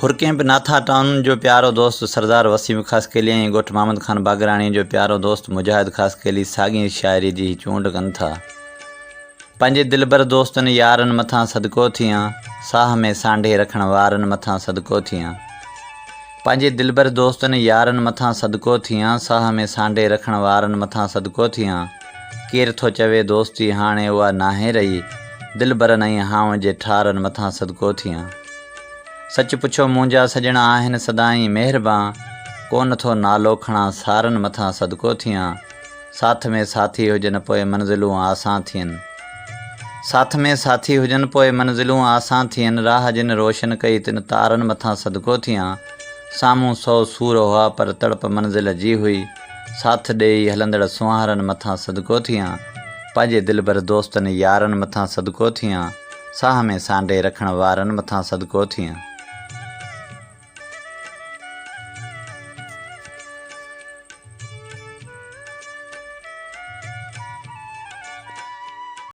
हुरकें बि नाथा टाउन जो प्यारो दोस्त सरदार वसीम ख़ासकेली ऐं ॻोठ मोहम्मद ख़ान बागराणी जो प्यारो दोस्त मुजाहिद ख़ासकेली साॻी शाइरी जी चूंड कनि था। पंहिंजे दिलबर दोस्तनि यारनि मथां सदको थियां, साह में सांढे रखण वारनि मथां सदको थियां। पंहिंजे दिलबर दोस्तनि यारनि मथां सदको थियां, साह में सांढे रखण वारनि मथां सदको थियां। केरु थो चवे दोस्ती हाणे उहा नाहे रही, दिलबरनि ऐं हाव जे ठारनि मथां सदको थियां। सच पुछो मुंहिंजा सॼणा आहिनि सदाईं महिरबान, कोन थो नालो खणा सारनि मथां सदको थियां। साथ में साथी हुजनि पोइ मंज़िलूं आसां थियनि, साथ में साथी हुजनि पोइ मंज़िलूं आसां थियनि। राह जिन रोशन कई तिन तारनि मथां सदको थियां। साम्हूं 100 सूर हुआ पर तड़प मंज़िल जी हुई, साथ ॾेई हलंदड़ सुहारनि मथां सदको थियां। पंहिंजे दिलबर दोस्तनि यारनि मथां सदको थियां, साह में सांढे रखण वारनि मथां सदको थियां।